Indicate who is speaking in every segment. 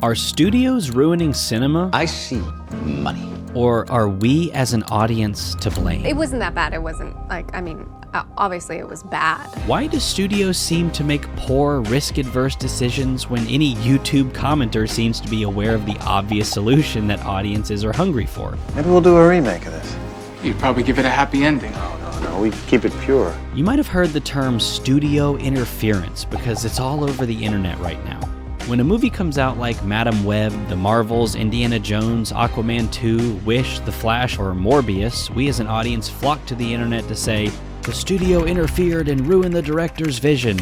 Speaker 1: Are studios ruining cinema?
Speaker 2: I see money.
Speaker 1: Or are we as an audience to blame?
Speaker 3: It wasn't that bad. It wasn't obviously it was bad.
Speaker 1: Why do studios seem to make poor, risk-adverse decisions when any YouTube commenter seems to be aware of the obvious solution that audiences are hungry for?
Speaker 4: Maybe we'll do a remake of this.
Speaker 5: You'd probably give it a happy ending.
Speaker 4: No, we keep it pure.
Speaker 1: You might have heard the term studio interference because it's all over the internet right now. When a movie comes out like Madam Web, The Marvels, Indiana Jones, Aquaman 2, Wish, The Flash, or Morbius, we as an audience flock to the internet to say, the studio interfered and ruined the director's vision.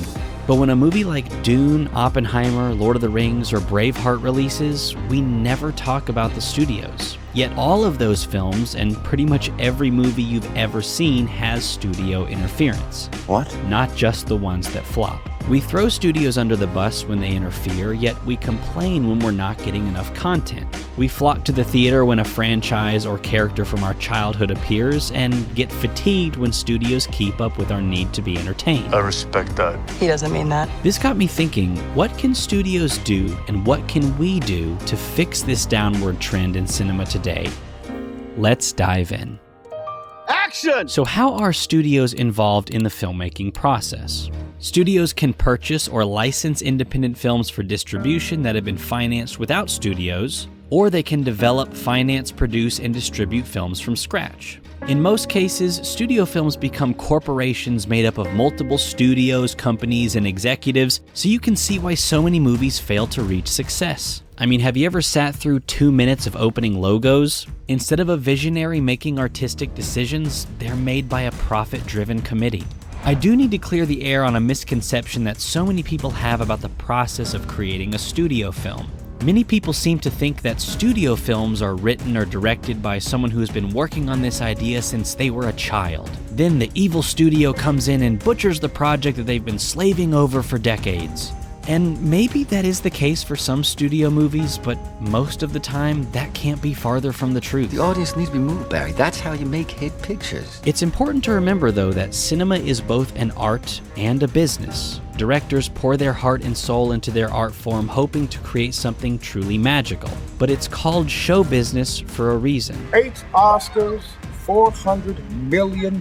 Speaker 1: But when a movie like Dune, Oppenheimer, Lord of the Rings, or Braveheart releases, we never talk about the studios. Yet all of those films, and pretty much every movie you've ever seen, has studio interference.
Speaker 4: What?
Speaker 1: Not just the ones that flop. We throw studios under the bus when they interfere, yet we complain when we're not getting enough content. We flock to the theater when a franchise or character from our childhood appears, and get fatigued when studios keep up with our need to be entertained.
Speaker 6: I respect that.
Speaker 7: He doesn't mean that.
Speaker 1: This got me thinking, what can studios do and what can we do to fix this downward trend in cinema today? Let's dive in.
Speaker 6: Action!
Speaker 1: So how are studios involved in the filmmaking process? Studios can purchase or license independent films for distribution that have been financed without studios, or they can develop, finance, produce, and distribute films from scratch. In most cases, studio films become corporations made up of multiple studios, companies, and executives, so you can see why so many movies fail to reach success. I mean, have you ever sat through 2 minutes of opening logos? Instead of a visionary making artistic decisions, they're made by a profit-driven committee. I do need to clear the air on a misconception that so many people have about the process of creating a studio film. Many people seem to think that studio films are written or directed by someone who has been working on this idea since they were a child. Then the evil studio comes in and butchers the project that they've been slaving over for decades. And maybe that is the case for some studio movies, but most of the time, that can't be farther from the truth.
Speaker 2: The audience needs to be moved, Barry. That's how you make hit pictures.
Speaker 1: It's important to remember, though, that cinema is both an art and a business. Directors pour their heart and soul into their art form, hoping to create something truly magical. But it's called show business for a reason.
Speaker 8: 8 Oscars, $400 million.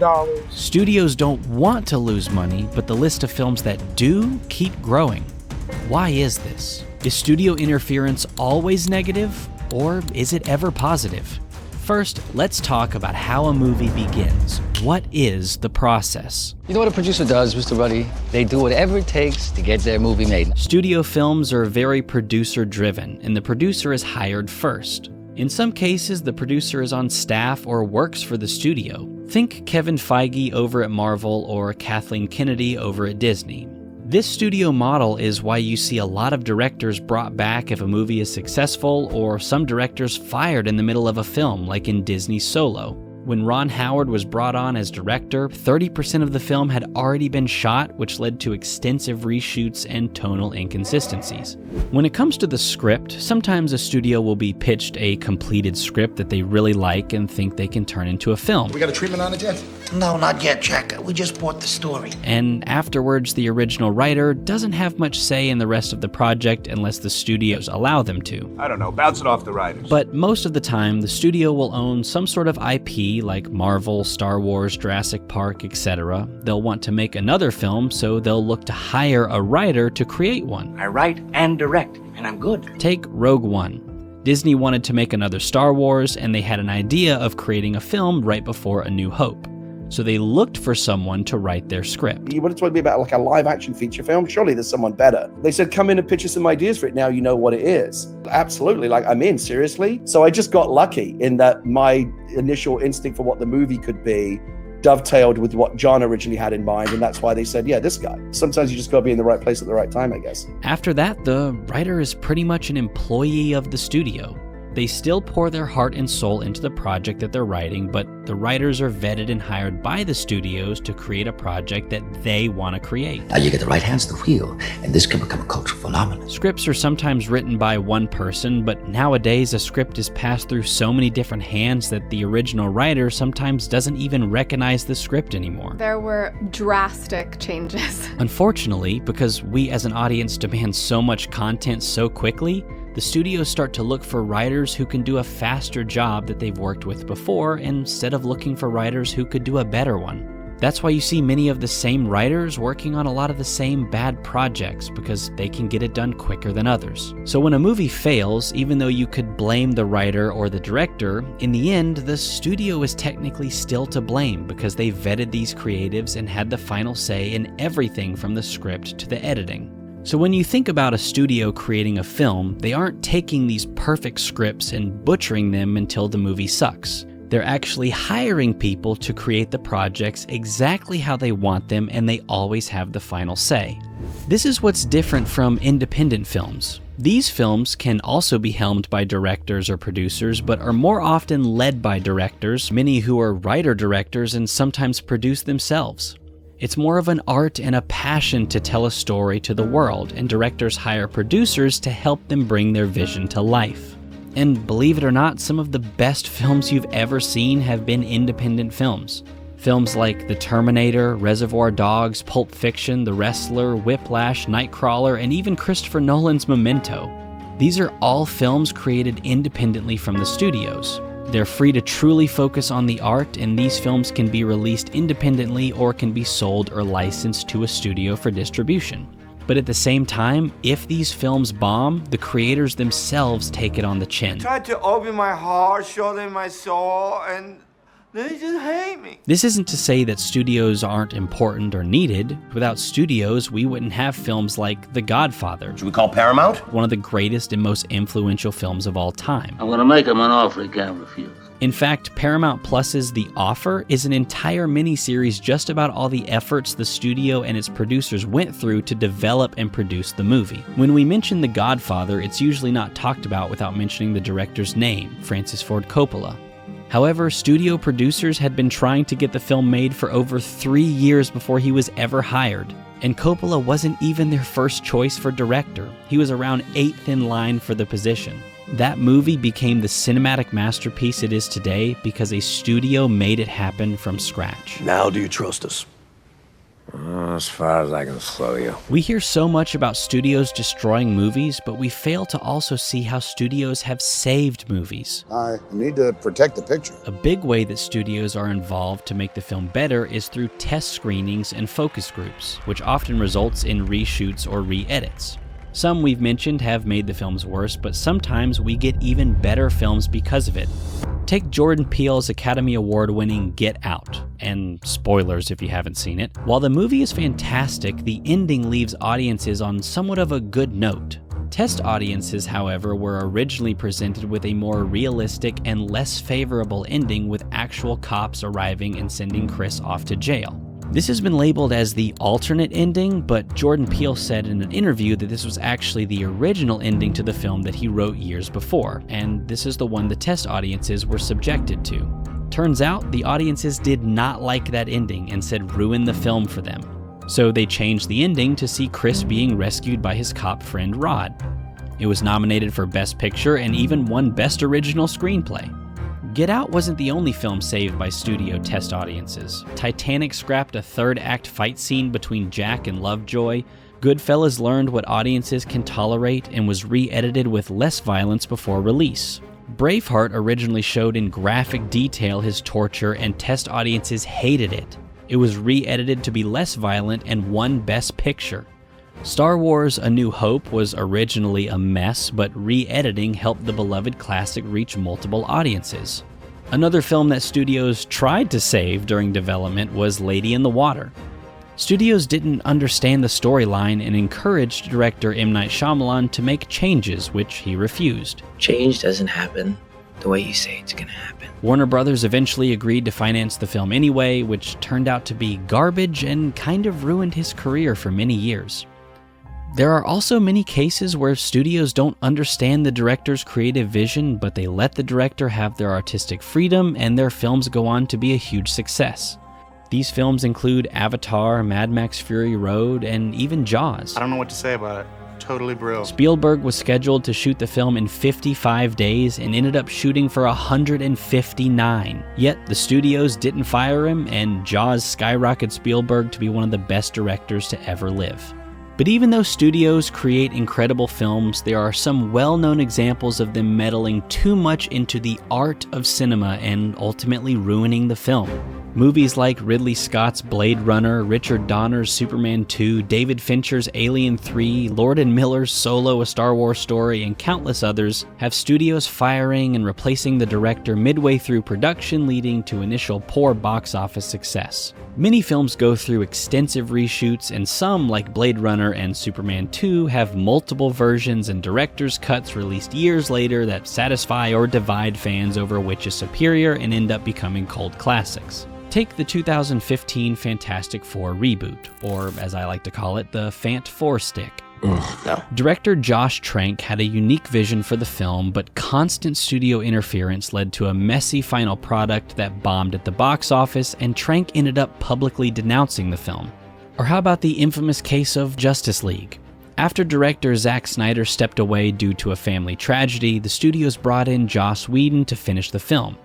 Speaker 1: Studios don't want to lose money, but the list of films that do keep growing. Why is this? Is studio interference always negative, or is it ever positive? First, let's talk about how a movie begins. What is the process?
Speaker 2: You know what a producer does, Mr. Ruddy? They do whatever it takes to get their movie made.
Speaker 1: Studio films are very producer-driven, and the producer is hired first. In some cases, the producer is on staff or works for the studio. Think Kevin Feige over at Marvel or Kathleen Kennedy over at Disney. This studio model is why you see a lot of directors brought back if a movie is successful, or some directors fired in the middle of a film, like in Disney's Solo. When Ron Howard was brought on as director, 30% of the film had already been shot, which led to extensive reshoots and tonal inconsistencies. When it comes to the script, sometimes a studio will be pitched a completed script that they really like and think they can turn into a film.
Speaker 8: We got a treatment on it yet?
Speaker 9: No, not yet, Jack. We just bought the story.
Speaker 1: And afterwards, the original writer doesn't have much say in the rest of the project unless the studios allow them to.
Speaker 8: I don't know, bounce it off the writers.
Speaker 1: But most of the time, the studio will own some sort of IP like Marvel, Star Wars, Jurassic Park, etc. They'll want to make another film, so they'll look to hire a writer to create one.
Speaker 9: I write and direct, and I'm good.
Speaker 1: Take Rogue One. Disney wanted to make another Star Wars, and they had an idea of creating a film right before A New Hope. So they looked for someone to write their script.
Speaker 4: You want it to be about like a live action feature film? Surely there's someone better. They said, come in and pitch us some ideas for it. Now you know what it is. Absolutely, like I'm in, seriously. So I just got lucky in that my initial instinct for what the movie could be dovetailed with what John originally had in mind, and that's why they said, yeah, this guy. Sometimes you just gotta be in the right place at the right time, I guess.
Speaker 1: After that, the writer is pretty much an employee of the studio. They still pour their heart and soul into the project that they're writing, but the writers are vetted and hired by the studios to create a project that they want to create.
Speaker 9: Now you get the right hands to the wheel, and this can become a cultural phenomenon.
Speaker 1: Scripts are sometimes written by one person, but nowadays a script is passed through so many different hands that the original writer sometimes doesn't even recognize the script anymore.
Speaker 3: There were drastic changes.
Speaker 1: Unfortunately, because we as an audience demand so much content so quickly, the studios start to look for writers who can do a faster job that they've worked with before instead of looking for writers who could do a better one. That's why you see many of the same writers working on a lot of the same bad projects, because they can get it done quicker than others. So when a movie fails, even though you could blame the writer or the director, in the end, the studio is technically still to blame because they vetted these creatives and had the final say in everything from the script to the editing. So when you think about a studio creating a film, they aren't taking these perfect scripts and butchering them until the movie sucks. They're actually hiring people to create the projects exactly how they want them, and they always have the final say. This is what's different from independent films. These films can also be helmed by directors or producers, but are more often led by directors, many who are writer-directors and sometimes produce themselves. It's more of an art and a passion to tell a story to the world, and directors hire producers to help them bring their vision to life. And believe it or not, some of the best films you've ever seen have been independent films. Films like The Terminator, Reservoir Dogs, Pulp Fiction, The Wrestler, Whiplash, Nightcrawler, and even Christopher Nolan's Memento. These are all films created independently from the studios. They're free to truly focus on the art, and these films can be released independently or can be sold or licensed to a studio for distribution. But at the same time, if these films bomb, the creators themselves take it on the chin.
Speaker 7: Tried to open my heart, show them my soul, and they just hate me.
Speaker 1: This isn't to say that studios aren't important or needed. Without studios, we wouldn't have films like The Godfather.
Speaker 6: Should we call Paramount?
Speaker 1: One of the greatest and most influential films of all time.
Speaker 10: I'm gonna make him an offer he can't refuse.
Speaker 1: In fact, Paramount Plus's The Offer is an entire miniseries just about all the efforts the studio and its producers went through to develop and produce the movie. When we mention The Godfather, it's usually not talked about without mentioning the director's name, Francis Ford Coppola. However, studio producers had been trying to get the film made for over 3 years before he was ever hired. And Coppola wasn't even their first choice for director. He was around 8th in line for the position. That movie became the cinematic masterpiece it is today because a studio made it happen from scratch.
Speaker 6: Now do you trust us?
Speaker 11: As far as I can slow you.
Speaker 1: We hear so much about studios destroying movies, but we fail to also see how studios have saved movies.
Speaker 8: I need to protect the picture.
Speaker 1: A big way that studios are involved to make the film better is through test screenings and focus groups, which often results in reshoots or re-edits. Some we've mentioned have made the films worse, but sometimes we get even better films because of it. Take Jordan Peele's Academy Award-winning Get Out, and spoilers if you haven't seen it. While the movie is fantastic, the ending leaves audiences on somewhat of a good note. Test audiences, however, were originally presented with a more realistic and less favorable ending, with actual cops arriving and sending Chris off to jail. This has been labeled as the alternate ending, but Jordan Peele said in an interview that this was actually the original ending to the film that he wrote years before, and this is the one the test audiences were subjected to. Turns out, the audiences did not like that ending and said ruin the film for them. So they changed the ending to see Chris being rescued by his cop friend Rod. It was nominated for Best Picture and even won Best Original Screenplay. Get Out wasn't the only film saved by studio test audiences. Titanic scrapped a third-act fight scene between Jack and Lovejoy. Goodfellas learned what audiences can tolerate and was re-edited with less violence before release. Braveheart originally showed in graphic detail his torture, and test audiences hated it. It was re-edited to be less violent and won Best Picture. Star Wars: A New Hope was originally a mess, but re-editing helped the beloved classic reach multiple audiences. Another film that studios tried to save during development was Lady in the Water. Studios didn't understand the storyline and encouraged director M. Night Shyamalan to make changes, which he refused.
Speaker 12: Change doesn't happen the way you say it's gonna happen.
Speaker 1: Warner Brothers eventually agreed to finance the film anyway, which turned out to be garbage and kind of ruined his career for many years. There are also many cases where studios don't understand the director's creative vision, but they let the director have their artistic freedom, and their films go on to be a huge success. These films include Avatar, Mad Max Fury Road, and even Jaws.
Speaker 5: I don't know what to say about it. Totally brilliant.
Speaker 1: Spielberg was scheduled to shoot the film in 55 days and ended up shooting for 159. Yet the studios didn't fire him, and Jaws skyrocketed Spielberg to be one of the best directors to ever live. But even though studios create incredible films, there are some well-known examples of them meddling too much into the art of cinema and ultimately ruining the film. Movies like Ridley Scott's Blade Runner, Richard Donner's Superman 2, David Fincher's Alien 3, Lord and Miller's Solo: A Star Wars Story, and countless others have studios firing and replacing the director midway through production, leading to initial poor box office success. Many films go through extensive reshoots, and some, like Blade Runner and Superman 2, have multiple versions and director's cuts released years later that satisfy or divide fans over which is superior and end up becoming cult classics. Take the 2015 Fantastic Four reboot, or as I like to call it, the Fant Four Stick.
Speaker 11: No.
Speaker 1: Director Josh Trank had a unique vision for the film, but constant studio interference led to a messy final product that bombed at the box office, and Trank ended up publicly denouncing the film. Or how about the infamous case of Justice League? After director Zack Snyder stepped away due to a family tragedy, the studios brought in Joss Whedon to finish the film.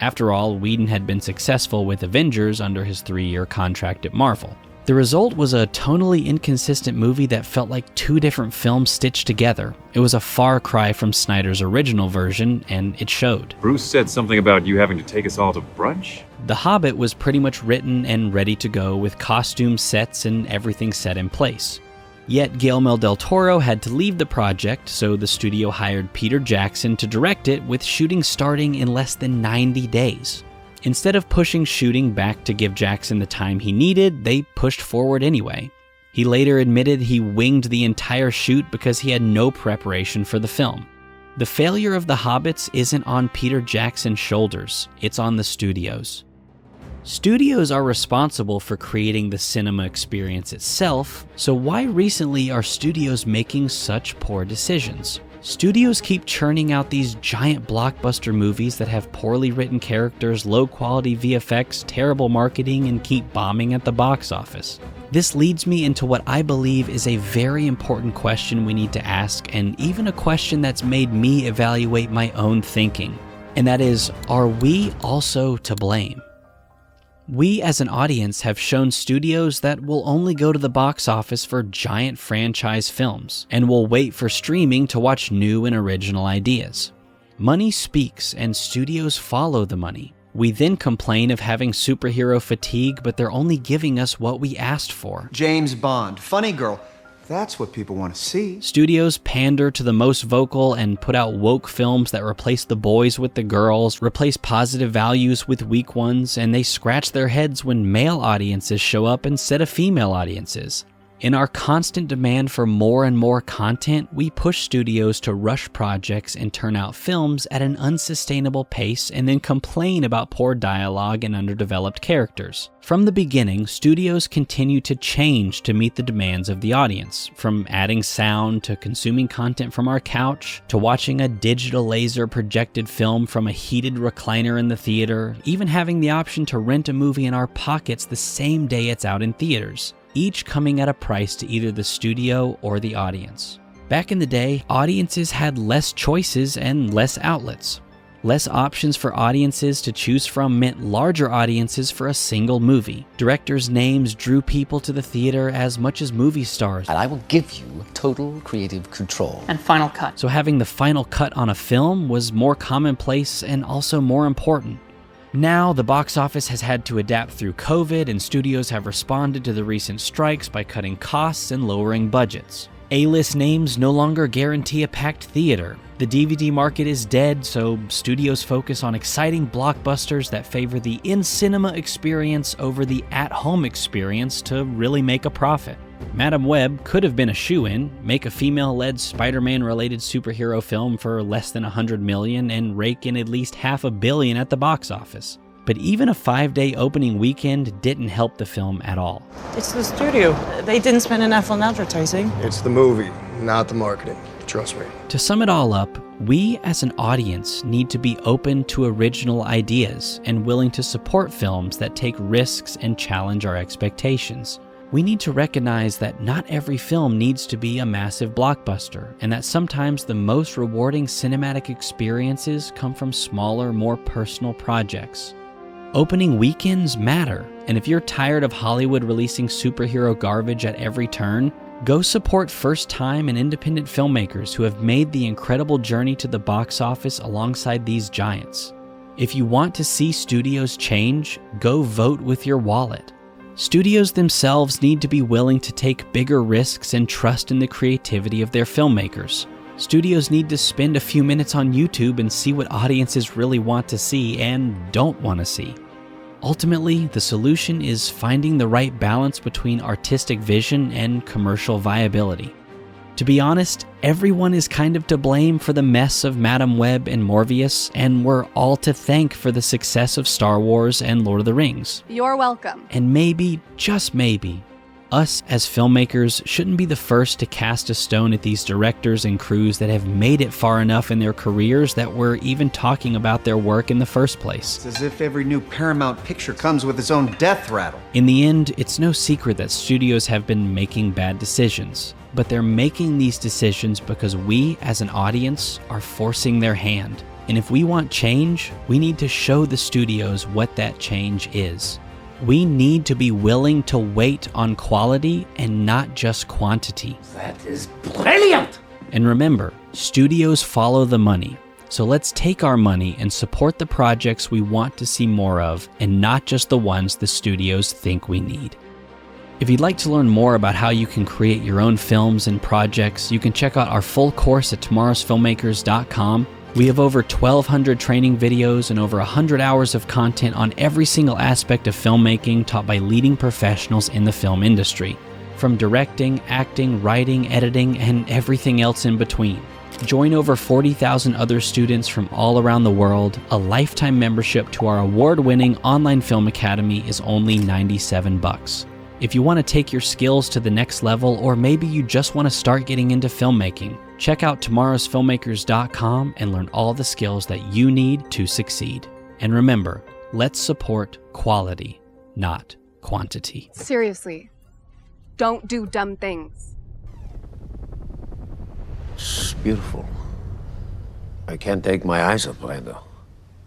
Speaker 1: After all, Whedon had been successful with Avengers under his 3-year contract at Marvel. The result was a tonally inconsistent movie that felt like two different films stitched together. It was a far cry from Snyder's original version, and it showed.
Speaker 13: Bruce said something about you having to take us all to brunch?
Speaker 1: The Hobbit was pretty much written and ready to go, with costumes, sets, and everything set in place. Yet Guillermo del Toro had to leave the project, so the studio hired Peter Jackson to direct it, with shooting starting in less than 90 days. Instead of pushing shooting back to give Jackson the time he needed, they pushed forward anyway. He later admitted he winged the entire shoot because he had no preparation for the film. The failure of The Hobbits isn't on Peter Jackson's shoulders, it's on the studios. Studios are responsible for creating the cinema experience itself, so why recently are studios making such poor decisions? Studios keep churning out these giant blockbuster movies that have poorly written characters, low-quality VFX, terrible marketing, and keep bombing at the box office. This leads me into what I believe is a very important question we need to ask, and even a question that's made me evaluate my own thinking. And that is, are we also to blame? We as an audience have shown studios that will only go to the box office for giant franchise films, and will wait for streaming to watch new and original ideas. Money speaks, and studios follow the money. We then complain of having superhero fatigue, but they're only giving us what we asked for.
Speaker 14: James Bond, funny girl. That's what people want to see.
Speaker 1: Studios pander to the most vocal and put out woke films that replace the boys with the girls, replace positive values with weak ones, and they scratch their heads when male audiences show up instead of female audiences. In our constant demand for more and more content, we push studios to rush projects and turn out films at an unsustainable pace, and then complain about poor dialogue and underdeveloped characters. From the beginning, studios continue to change to meet the demands of the audience, from adding sound to consuming content from our couch, to watching a digital laser projected film from a heated recliner in the theater, even having the option to rent a movie in our pockets the same day it's out in theaters, each coming at a price to either the studio or the audience. Back in the day, audiences had less choices and less outlets. Less options for audiences to choose from meant larger audiences for a single movie. Directors' names drew people to the theater as much as movie stars.
Speaker 2: And I will give you total creative control.
Speaker 15: And final cut.
Speaker 1: So having the final cut on a film was more commonplace and also more important. Now, the box office has had to adapt through COVID, and studios have responded to the recent strikes by cutting costs and lowering budgets. A-list names no longer guarantee a packed theater. The DVD market is dead, so studios focus on exciting blockbusters that favor the in-cinema experience over the at-home experience to really make a profit. Madam Web could have been a shoo-in, make a female-led Spider-Man-related superhero film for less than $100 million and rake in at least $500 million at the box office. But even a 5-day opening weekend didn't help the film at all.
Speaker 12: It's the studio. They didn't spend enough on advertising.
Speaker 6: It's the movie, not the marketing. Trust me.
Speaker 1: To sum it all up, we as an audience need to be open to original ideas and willing to support films that take risks and challenge our expectations. We need to recognize that not every film needs to be a massive blockbuster, and that sometimes the most rewarding cinematic experiences come from smaller, more personal projects. Opening weekends matter, and if you're tired of Hollywood releasing superhero garbage at every turn, Go support first-time and independent filmmakers who have made the incredible journey to the box office alongside these giants. If you want to see studios change, go vote with your wallet. Studios themselves need to be willing to take bigger risks and trust in the creativity of their filmmakers. Studios need to spend a few minutes on YouTube and see what audiences really want to see and don't want to see. Ultimately, the solution is finding the right balance between artistic vision and commercial viability. To be honest, everyone is kind of to blame for the mess of Madame Web and Morbius, and we're all to thank for the success of Star Wars and Lord of the Rings.
Speaker 3: You're welcome.
Speaker 1: And maybe, just maybe, us as filmmakers shouldn't be the first to cast a stone at these directors and crews that have made it far enough in their careers that we're even talking about their work in the first place.
Speaker 14: It's as if every new Paramount picture comes with its own death rattle.
Speaker 1: In the end, it's no secret that studios have been making bad decisions, but they're making these decisions because we, as an audience, are forcing their hand. And if we want change, we need to show the studios what that change is. We need to be willing to wait on quality and not just quantity.
Speaker 9: That is brilliant!
Speaker 1: And remember, studios follow the money. So let's take our money and support the projects we want to see more of, and not just the ones the studios think we need. If you'd like to learn more about how you can create your own films and projects, you can check out our full course at tomorrowsfilmmakers.com. We have over 1,200 training videos and over 100 hours of content on every single aspect of filmmaking taught by leading professionals in the film industry, from directing, acting, writing, editing, and everything else in between. Join over 40,000 other students from all around the world. A lifetime membership to our award-winning online film academy is only $97. If you want to take your skills to the next level, or maybe you just want to start getting into filmmaking, check out tomorrowsfilmmakers.com and learn all the skills that you need to succeed. And remember, let's support quality, not quantity.
Speaker 3: Seriously, don't do dumb things.
Speaker 11: It's beautiful. I can't take my eyes off Brando.